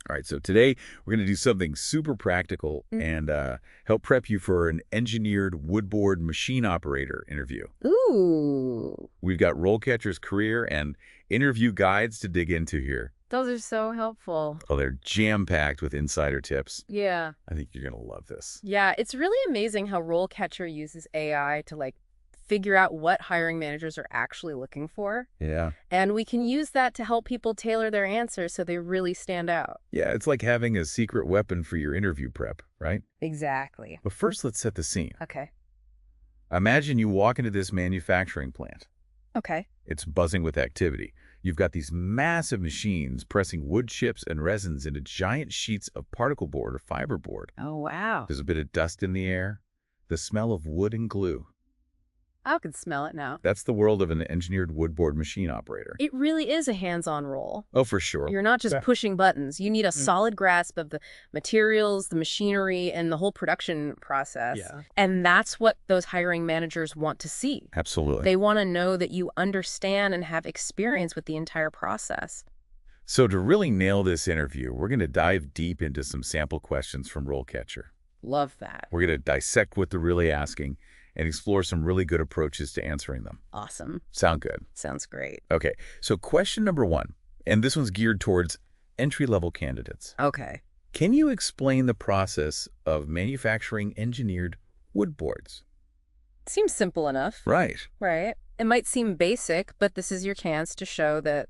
All right, so today we're going to do something super practical and help prep you for an engineered woodboard machine operator interview. Ooh, We've got RoleCatcher's career and interview guides to dig into here. those are so helpful. Oh, they're jam-packed with insider tips. Yeah. I think you're going to love this. Yeah, it's really amazing how RoleCatcher uses AI to figure out what hiring managers are actually looking for. Yeah. And we can use that to help people tailor their answers so they really stand out. Yeah, it's like having a secret weapon for your interview prep, right? Exactly. But first, let's set the scene. Okay. Imagine you walk into this manufacturing plant. Okay. It's buzzing with activity. You've got these massive machines pressing wood chips and resins into giant sheets of particle board or fiberboard. Oh, wow. There's a bit of dust in the air, the smell of wood and glue. I can smell it now. That's the world of an engineered woodboard machine operator. It really is a hands-on role. Oh, for sure. You're not just pushing buttons. You need a solid grasp of the materials, the machinery, and the whole production process. Yeah. And that's what those hiring managers want to see. Absolutely. They want to know that you understand and have experience with the entire process. So to really nail this interview, we're going to dive deep into some sample questions from RoleCatcher. Love that. We're going to dissect what they're really asking and explore some really good approaches to answering them. Awesome. Sound good? Sounds great. Okay, so question number one, and this one's geared towards entry-level candidates. Okay. Can you explain the process of manufacturing engineered wood boards? Seems simple enough. Right. Right. It might seem basic, but this is your chance to show that,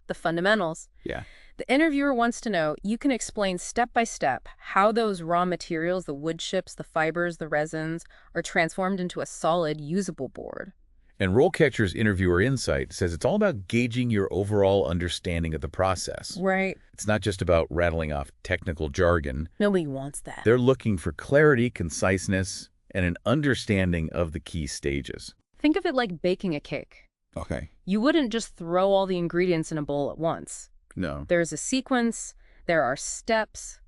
the fundamentals. Yeah. The interviewer wants to know you can explain step by step how those raw materials, the wood chips, the fibers, the resins, are transformed into a solid, usable board. And RoleCatcher's interviewer insight says it's all about gauging your overall understanding of the process. Right. It's not just about rattling off technical jargon. Nobody wants that. They're looking for clarity, conciseness, and an understanding of the key stages. Think of it like baking a cake. Okay. You wouldn't just throw all the ingredients in a bowl at once. No. There's a sequence, there are steps.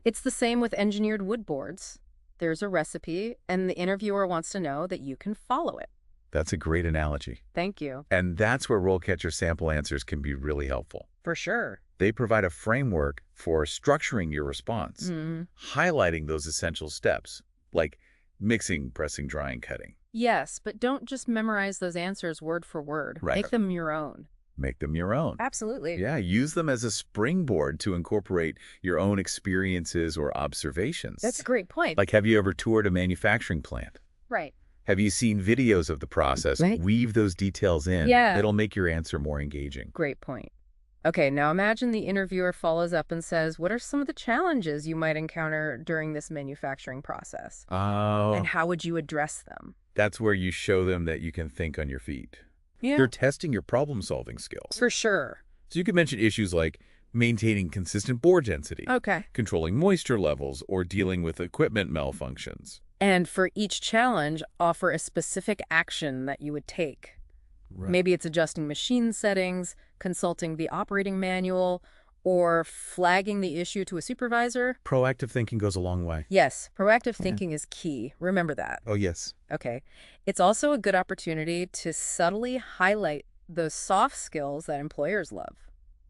It's the same with engineered wood boards. There's a recipe, and the interviewer wants to know that you can follow it. That's a great analogy. Thank you. And that's where RoleCatcher sample answers can be really helpful. For sure. They provide a framework for structuring your response, highlighting those essential steps, like mixing, pressing, drying, cutting. Yes, but don't just memorize those answers word for word. Right. Make them your own. Make them your own. Absolutely. Yeah, use them as a springboard to incorporate your own experiences or observations. That's a great point. Like, have you ever toured a manufacturing plant? Right. Have you seen videos of the process? Right. Weave those details in. Yeah. It'll make your answer more engaging. Great point. Okay, now imagine the interviewer follows up and says, what are some of the challenges you might encounter during this manufacturing process? Oh, And how would you address them? that's where you show them that you can think on your feet. Yeah. They're testing your problem-solving skills. For sure. So you can mention issues like maintaining consistent board density, Okay. controlling moisture levels, or dealing with equipment malfunctions. And for each challenge, offer a specific action that you would take. Right. Maybe it's adjusting machine settings, consulting the operating manual, or flagging the issue to a supervisor. Proactive thinking goes a long way. Yes, proactive thinking is key. Remember that. Oh, yes. Okay. It's also a good opportunity to subtly highlight those soft skills that employers love,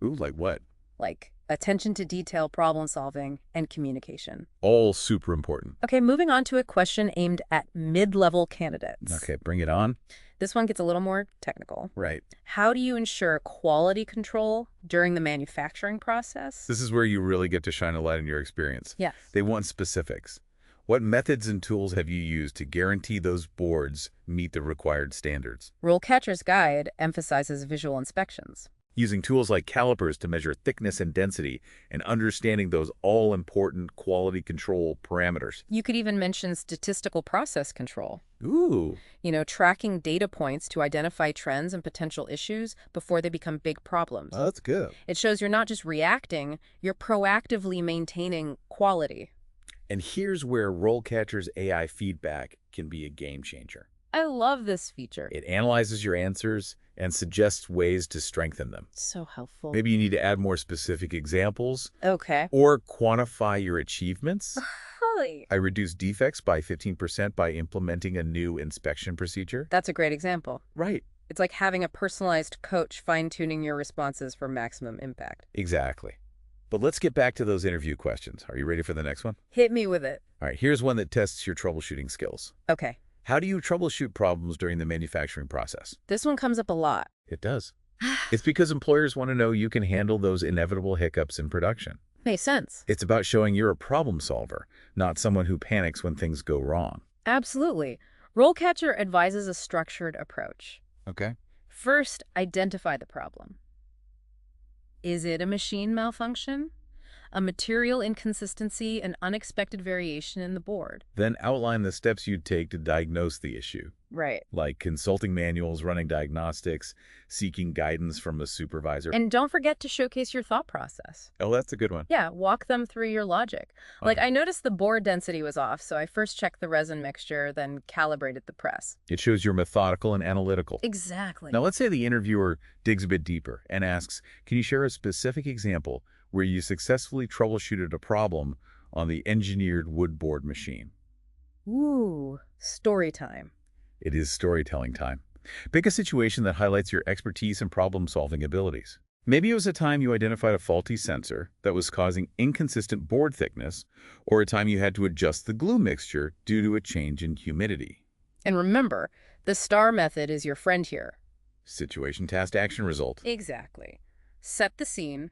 Ooh, like what? like attention to detail, problem solving, and communication. All super important. Okay, moving on to a question aimed at mid-level candidates. Okay, bring it on. This one gets a little more technical. Right. How do you ensure quality control during the manufacturing process? This is where you really get to shine a light on your experience. Yes. They want specifics. What methods and tools have you used to guarantee those boards meet the required standards? RoleCatcher's guide emphasizes visual inspections. Using tools like calipers to measure thickness and density, and understanding those all-important quality control parameters. You could even mention statistical process control. Ooh. Tracking data points to identify trends and potential issues before they become big problems. That's good. It shows you're not just reacting, you're proactively maintaining quality. And here's where RoleCatcher's AI feedback can be a game changer. I love this feature. It analyzes your answers and suggests ways to strengthen them. So helpful. Maybe you need to add more specific examples Okay. or quantify your achievements. Holly. I reduced defects by 15% by implementing a new inspection procedure. That's a great example. Right. It's like having a personalized coach fine-tuning your responses for maximum impact. Exactly. But let's get back to those interview questions. Are you ready for the next one? Hit me with it. All right, here's one that tests your troubleshooting skills. Okay. How do you troubleshoot problems during the manufacturing process? This one comes up a lot. It does. It's because employers want to know you can handle those inevitable hiccups in production. Makes sense. It's about showing you're a problem solver, not someone who panics when things go wrong. Absolutely. RoleCatcher advises a structured approach. Okay. First, identify the problem. Is it a machine malfunction? A material inconsistency, an unexpected variation in the board? Then outline the steps you'd take to diagnose the issue, Right. like consulting manuals, running diagnostics, seeking guidance from a supervisor. And don't forget to showcase your thought process. Oh, that's a good one. Yeah, walk them through your logic. Like, I noticed the bore density was off, so I first checked the resin mixture, then calibrated the press. It shows you're methodical and analytical. Exactly. Now, let's say the interviewer digs a bit deeper and asks, can you share a specific example where you successfully troubleshooted a problem on the engineered wood board machine? Ooh, story time. It is storytelling time. Pick a situation that highlights your expertise and problem-solving abilities. Maybe it was a time you identified a faulty sensor that was causing inconsistent board thickness, or a time you had to adjust the glue mixture due to a change in humidity. And remember, the STAR method is your friend here. Situation, task, action, result. Exactly. Set the scene,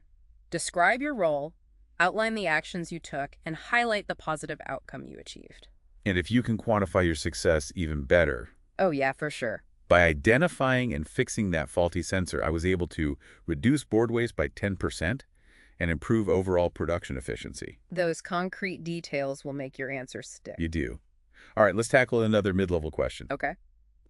describe your role, outline the actions you took, and highlight the positive outcome you achieved. And if you can quantify your success even better, Oh yeah, for sure. by identifying and fixing that faulty sensor, I was able to reduce board waste by 10% and improve overall production efficiency. Those concrete details will make your answer stick. You do. All right, let's tackle another mid-level question. Okay.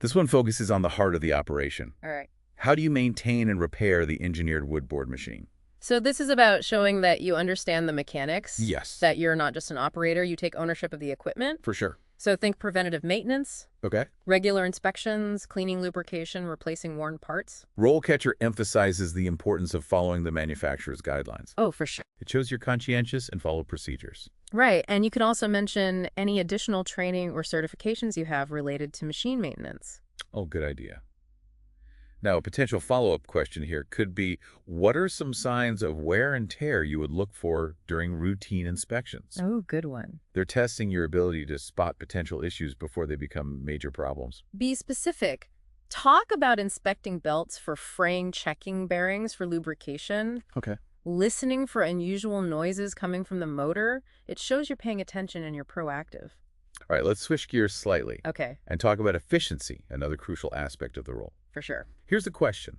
This one focuses on the heart of the operation. All right. How do you maintain and repair the engineered wood board machine? So this is about showing that you understand the mechanics. Yes. That you're not just an operator, you take ownership of the equipment. For sure. So think preventative maintenance, Okay. regular inspections, cleaning, lubrication, replacing worn parts. RoleCatcher emphasizes the importance of following the manufacturer's guidelines. Oh, for sure. It shows you're conscientious and follow procedures. Right, and you can also mention any additional training or certifications you have related to machine maintenance. Oh, good idea. Now, a potential follow-up question here could be, what are some signs of wear and tear you would look for during routine inspections? Oh, good one. They're testing your ability to spot potential issues before they become major problems. Be specific. Talk about inspecting belts for fraying, checking bearings for lubrication, Okay. listening for unusual noises coming from the motor. It shows you're paying attention and you're proactive. All right, let's switch gears slightly Okay, and talk about efficiency, another crucial aspect of the role. for sure. Here's the question.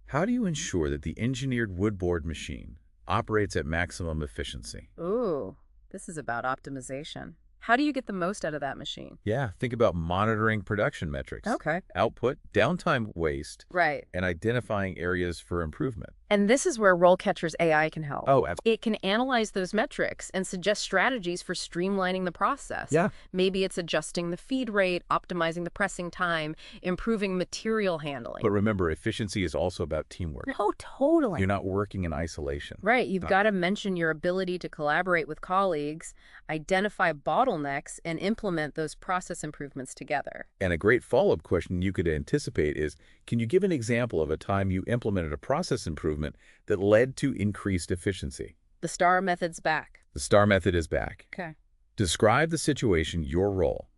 How do you ensure that the engineered wood board machine operates at maximum efficiency? Ooh, this is about optimization. How do you get the most out of that machine? Yeah, think about monitoring production metrics, Okay. output, downtime waste, Right. and identifying areas for improvement. And this is where RoleCatcher's AI can help. Oh, absolutely. It can analyze those metrics and suggest strategies for streamlining the process. Yeah. Maybe it's adjusting the feed rate, optimizing the pressing time, improving material handling. But remember, efficiency is also about teamwork. Oh, totally. You're not working in isolation. Right. You've got to mention your ability to collaborate with colleagues, identify bottlenecks, and implement those process improvements together. And a great follow-up question you could anticipate is, can you give an example of a time you implemented a process improvement that led to increased efficiency? The STAR method's back. The STAR method is back. Okay. Describe the situation, your role,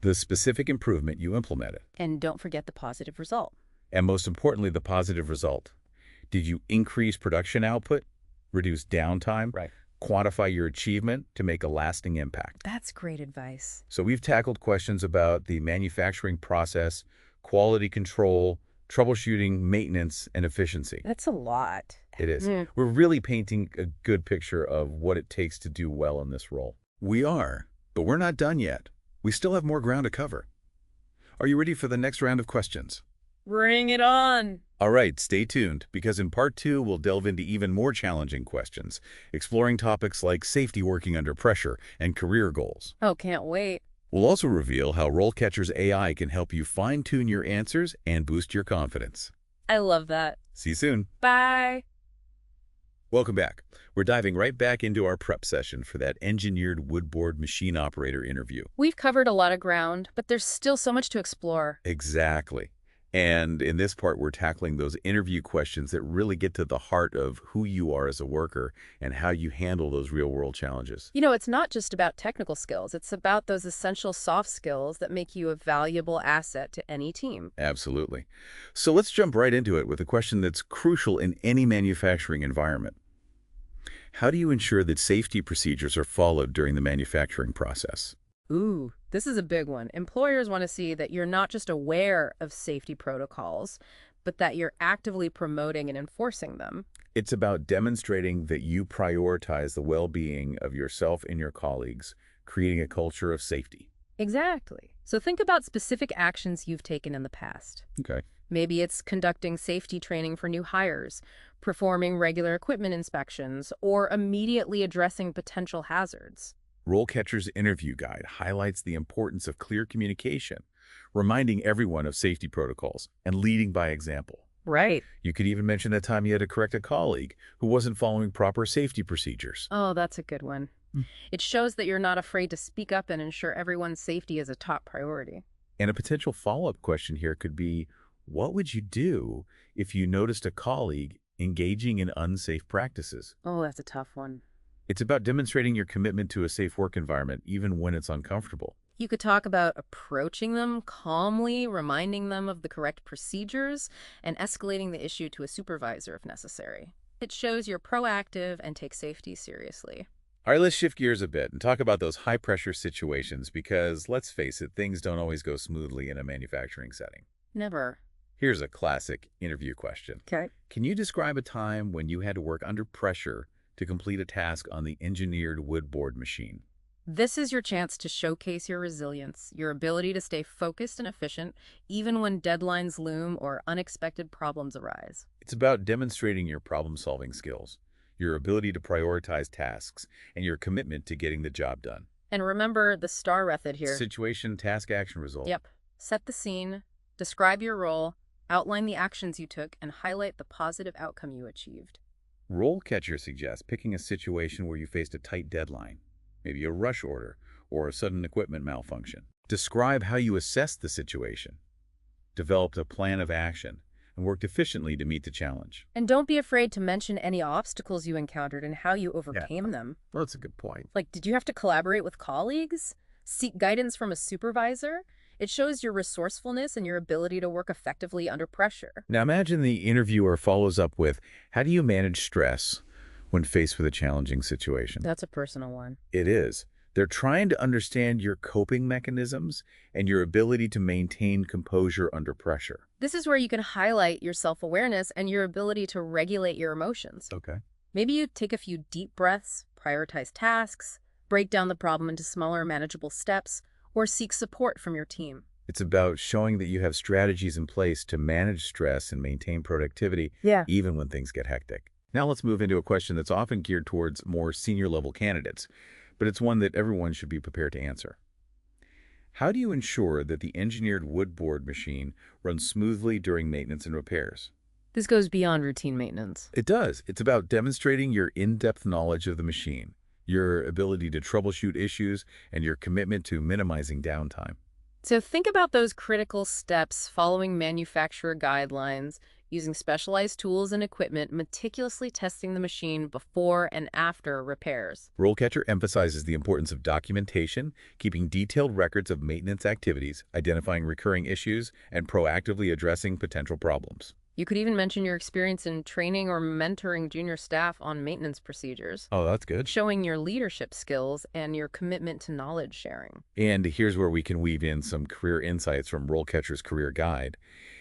the specific improvement you implemented, And don't forget the positive result. and most importantly, the positive result. Did you increase production output, reduce downtime, Right. quantify your achievement to make a lasting impact? That's great advice. So we've tackled questions about the manufacturing process, quality control, troubleshooting, maintenance, and efficiency. That's a lot. It is. Mm. We're really painting a good picture of what it takes to do well in this role. We are, but we're not done yet. We still have more ground to cover. Are you ready for the next round of questions? Bring it on. All right, stay tuned, because in part 2, we'll delve into even more challenging questions, exploring topics like safety working under pressure and career goals. Oh, can't wait. We'll also reveal how RoleCatcher's AI can help you fine-tune your answers and boost your confidence. I love that. See you soon. Bye. Welcome back. We're diving right back into our prep session for that engineered wood board machine operator interview. We've covered a lot of ground, but there's still so much to explore. Exactly. And in this part, we're tackling those interview questions that really get to the heart of who you are as a worker and how you handle those real-world challenges. It's not just about technical skills. It's about those essential soft skills that make you a valuable asset to any team. Absolutely. So let's jump right into it with a question that's crucial in any manufacturing environment. How do you ensure that safety procedures are followed during the manufacturing process? Ooh, this is a big one. Employers want to see that you're not just aware of safety protocols, but that you're actively promoting and enforcing them. It's about demonstrating that you prioritize the well-being of yourself and your colleagues, creating a culture of safety. Exactly. So think about specific actions you've taken in the past. Okay. Maybe it's conducting safety training for new hires, performing regular equipment inspections, or immediately addressing potential hazards. RoleCatcher's interview guide highlights the importance of clear communication, reminding everyone of safety protocols and leading by example. Right. You could even mention a time you had to correct a colleague who wasn't following proper safety procedures. Oh, that's a good one. It shows that you're not afraid to speak up and ensure everyone's safety is a top priority. And a potential follow-up question here could be, what would you do if you noticed a colleague engaging in unsafe practices? Oh, that's a tough one. It's about demonstrating your commitment to a safe work environment, even when it's uncomfortable. You could talk about approaching them calmly, reminding them of the correct procedures, and escalating the issue to a supervisor if necessary. It shows you're proactive and take safety seriously. All right, let's shift gears a bit and talk about those high-pressure situations because, let's face it, things don't always go smoothly in a manufacturing setting. Never. Here's a classic interview question. Okay. Can you describe a time when you had to work under pressure to complete a task on the engineered wood board machine? This is your chance to showcase your resilience, your ability to stay focused and efficient, even when deadlines loom or unexpected problems arise. It's about demonstrating your problem-solving skills, your ability to prioritize tasks, and your commitment to getting the job done. And remember the STAR method here. Situation, task, action, result. Yep. Set the scene, describe your role, outline the actions you took, and highlight the positive outcome you achieved. RoleCatcher suggests picking a situation where you faced a tight deadline, maybe a rush order or a sudden equipment malfunction. Describe how you assessed the situation, developed a plan of action, and worked efficiently to meet the challenge. And don't be afraid to mention any obstacles you encountered and how you overcame them. Well, that's a good point. Like, did you have to collaborate with colleagues? Seek guidance from a supervisor? It shows your resourcefulness and your ability to work effectively under pressure. Now imagine the interviewer follows up with, how do you manage stress when faced with a challenging situation? That's a personal one. It is. They're trying to understand your coping mechanisms and your ability to maintain composure under pressure. This is where you can highlight your self-awareness and your ability to regulate your emotions. Okay. Maybe you take a few deep breaths, prioritize tasks, break down the problem into smaller, manageable steps, or seek support from your team. It's about showing that you have strategies in place to manage stress and maintain productivity, even when things get hectic. Now let's move into a question that's often geared towards more senior-level candidates, but it's one that everyone should be prepared to answer. How do you ensure that the engineered wood board machine runs smoothly during maintenance and repairs? This goes beyond routine maintenance. It does. It's about demonstrating your in-depth knowledge of the machine, your ability to troubleshoot issues, and your commitment to minimizing downtime. So think about those critical steps following manufacturer guidelines, using specialized tools and equipment, meticulously testing the machine before and after repairs. RoleCatcher emphasizes the importance of documentation, keeping detailed records of maintenance activities, identifying recurring issues, and proactively addressing potential problems. You could even mention your experience in training or mentoring junior staff on maintenance procedures, Oh, that's good. showing your leadership skills and your commitment to knowledge sharing. And here's where we can weave in some career insights from RoleCatcher's Career Guide.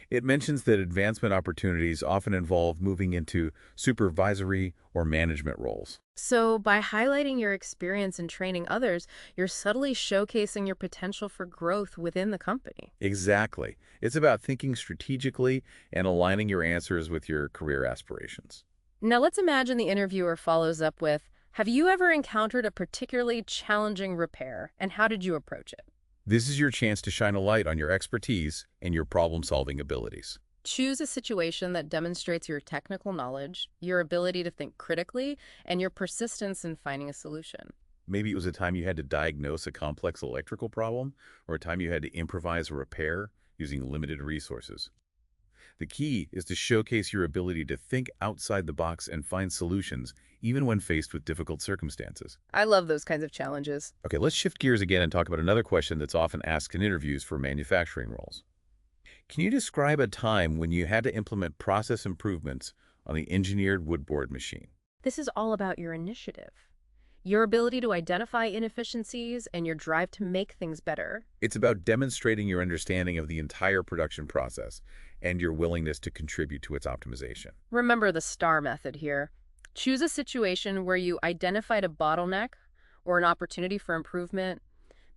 It mentions that advancement opportunities often involve moving into supervisory or management roles. So by highlighting your experience in training others, you're subtly showcasing your potential for growth within the company. Exactly. It's about thinking strategically and aligning your answers with your career aspirations. Now let's imagine the interviewer follows up with, have you ever encountered a particularly challenging repair, and how did you approach it? This is your chance to shine a light on your expertise and your problem-solving abilities. Choose a situation that demonstrates your technical knowledge, your ability to think critically, and your persistence in finding a solution. Maybe it was a time you had to diagnose a complex electrical problem, or a time you had to improvise a repair using limited resources. The key is to showcase your ability to think outside the box and find solutions, even when faced with difficult circumstances. I love those kinds of challenges. Okay, let's shift gears again and talk about another question that's often asked in interviews for manufacturing roles. Can you describe a time when you had to implement process improvements on the engineered woodboard machine? This is all about your initiative, your ability to identify inefficiencies, and your drive to make things better. It's about demonstrating your understanding of the entire production process and your willingness to contribute to its optimization. Remember the STAR method here. Choose a situation where you identified a bottleneck or an opportunity for improvement.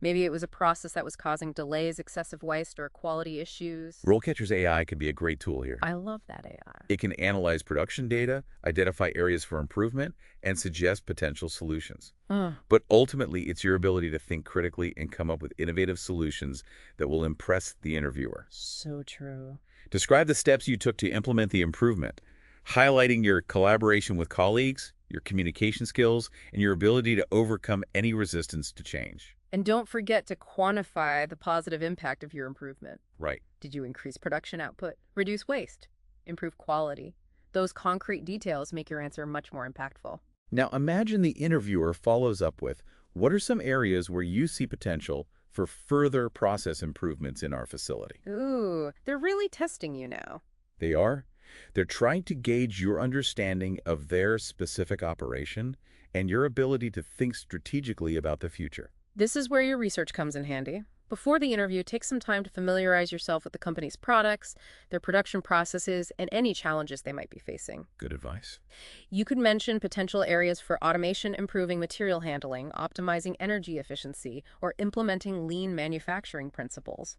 Maybe it was a process that was causing delays, excessive waste, or quality issues. RoleCatcher's AI can be a great tool here. I love that AI. It can analyze production data, identify areas for improvement, and suggest potential solutions. But ultimately, it's your ability to think critically and come up with innovative solutions that will impress the interviewer. So true. Describe the steps you took to implement the improvement, highlighting your collaboration with colleagues, your communication skills, and your ability to overcome any resistance to change. And don't forget to quantify the positive impact of your improvement. Right. Did you increase production output, reduce waste, improve quality? Those concrete details make your answer much more impactful. Now imagine the interviewer follows up with, what are some areas where you see potential for further process improvements in our facility? Ooh, they're really testing you now. They are. They're trying to gauge your understanding of their specific operation and your ability to think strategically about the future. This is where your research comes in handy. Before the interview, take some time to familiarize yourself with the company's products, their production processes, and any challenges they might be facing. Good advice. You could mention potential areas for automation, improving material handling, optimizing energy efficiency, or implementing lean manufacturing principles.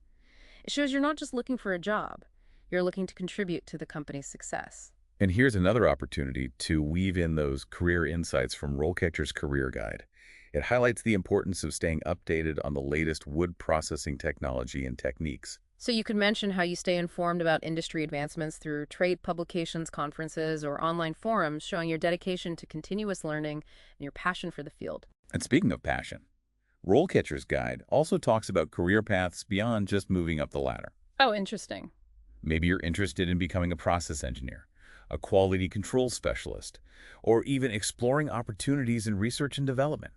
It shows you're not just looking for a job. You're looking to contribute to the company's success. And here's another opportunity to weave in those career insights from RoleCatcher's Career Guide. It highlights the importance of staying updated on the latest wood processing technology and techniques. So you could mention how you stay informed about industry advancements through trade publications, conferences, or online forums, showing your dedication to continuous learning and your passion for the field. And speaking of passion, RoleCatcher's Guide also talks about career paths beyond just moving up the ladder. Oh, interesting. Maybe you're interested in becoming a process engineer, a quality control specialist, or even exploring opportunities in research and development.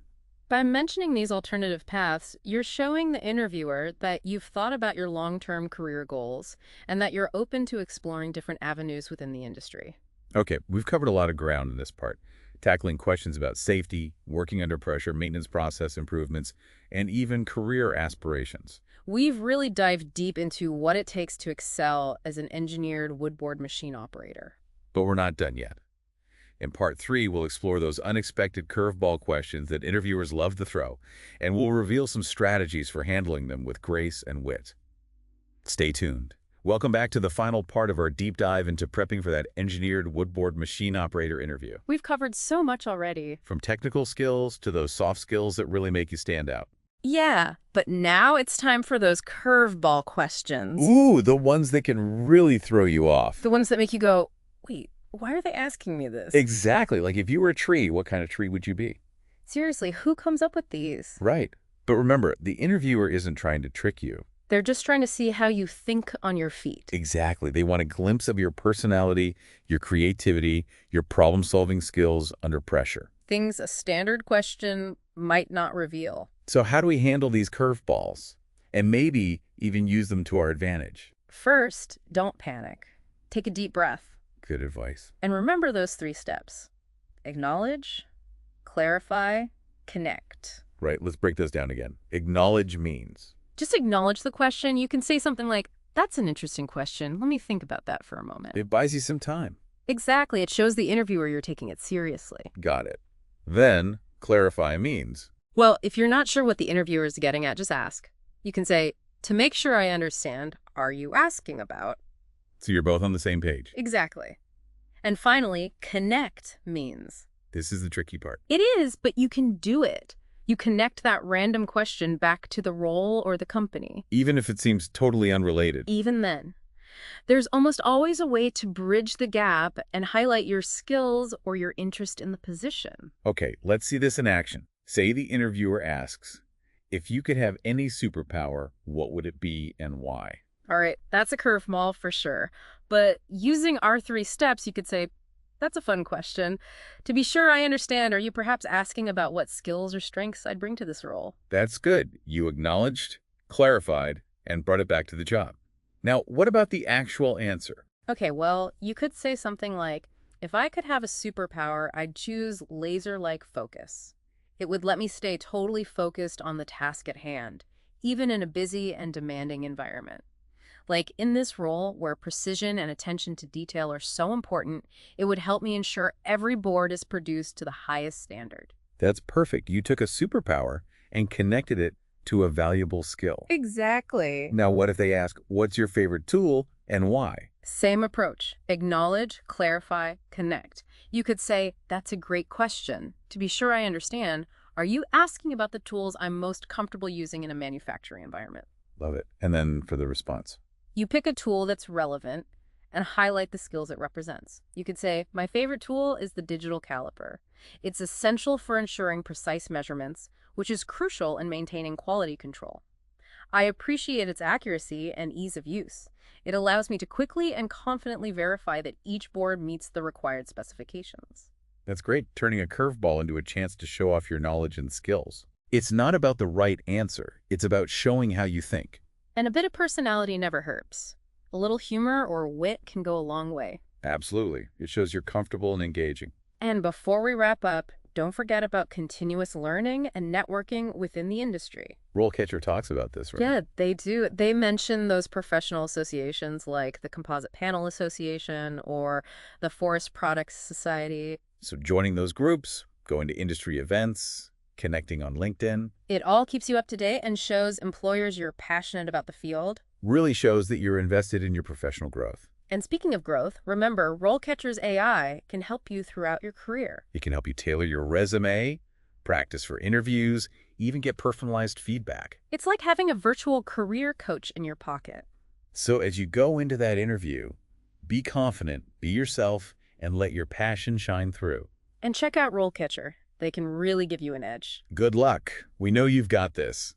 By mentioning these alternative paths, you're showing the interviewer that you've thought about your long-term career goals and that you're open to exploring different avenues within the industry. Okay, we've covered a lot of ground in this part, tackling questions about safety, working under pressure, maintenance process improvements, and even career aspirations. We've really dived deep into what it takes to excel as an engineered woodboard machine operator. But we're not done yet. In Part 3, we'll explore those unexpected curveball questions that interviewers love to throw, and we'll reveal some strategies for handling them with grace and wit. Stay tuned. Welcome back to the final part of our deep dive into prepping for that engineered woodboard machine operator interview. We've covered so much already. From technical skills to those soft skills that really make you stand out. Yeah, but now it's time for those curveball questions. Ooh, the ones that can really throw you off. The ones that make you go, wait, why are they asking me this? Exactly. Like if you were a tree, what kind of tree would you be? Seriously, who comes up with these? Right. But remember, the interviewer isn't trying to trick you. They're just trying to see how you think on your feet. Exactly. They want a glimpse of your personality, your creativity, your problem-solving skills under pressure. Things a standard question might not reveal. So how do we handle these curveballs? And maybe even use them to our advantage? First, don't panic. Take a deep breath. Good advice. And remember those 3 steps. Acknowledge, clarify, connect. Right, let's break those down again. Acknowledge means? Just acknowledge the question. You can say something like, that's an interesting question. Let me think about that for a moment. It buys you some time. Exactly. It shows the interviewer you're taking it seriously. Got it. Then, clarify means? Well, if you're not sure what the interviewer is getting at, just ask. You can say, to make sure I understand, are you asking about? So you're both on the same page. Exactly. And finally, connect means? This is the tricky part. It is, but you can do it. You connect that random question back to the role or the company. Even if it seems totally unrelated. Even then. There's almost always a way to bridge the gap and highlight your skills or your interest in the position. Okay, let's see this in action. Say the interviewer asks, if you could have any superpower, what would it be and why? All right, that's a curveball for sure. But using our three steps, you could say, that's a fun question. To be sure I understand, are you perhaps asking about what skills or strengths I'd bring to this role? That's good. You acknowledged, clarified, and brought it back to the job. Now, what about the actual answer? Okay, well, you could say something like, if I could have a superpower, I'd choose laser-like focus. It would let me stay totally focused on the task at hand, even in a busy and demanding environment. Like in this role, where precision and attention to detail are so important, it would help me ensure every board is produced to the highest standard. That's perfect. You took a superpower and connected it to a valuable skill. Exactly. Now, what if they ask, what's your favorite tool and why? Same approach. Acknowledge, clarify, connect. You could say, that's a great question. To be sure I understand, are you asking about the tools I'm most comfortable using in a manufacturing environment? Love it. And then for the response. You pick a tool that's relevant and highlight the skills it represents. You could say, my favorite tool is the digital caliper. It's essential for ensuring precise measurements, which is crucial in maintaining quality control. I appreciate its accuracy and ease of use. It allows me to quickly and confidently verify that each board meets the required specifications. That's great, turning a curveball into a chance to show off your knowledge and skills. It's not about the right answer. It's about showing how you think. And a bit of personality never hurts. A little humor or wit can go a long way. Absolutely. It shows you're comfortable and engaging. And before we wrap up, don't forget about continuous learning and networking within the industry. RoleCatcher talks about this, right? Yeah, they do. They mention those professional associations like the Composite Panel Association or the Forest Products Society. So joining those groups, going to industry events, connecting on LinkedIn, It all keeps you up to date and shows employers you're passionate about the field. really shows that you're invested in your professional growth. And speaking of growth, remember, RoleCatcher's AI can help you throughout your career. It can help you tailor your resume, practice for interviews, even get personalized feedback. It's like having a virtual career coach in your pocket. So as you go into that interview, be confident, be yourself, and let your passion shine through. And check out RoleCatcher. They can really give you an edge. Good luck. We know you've got this.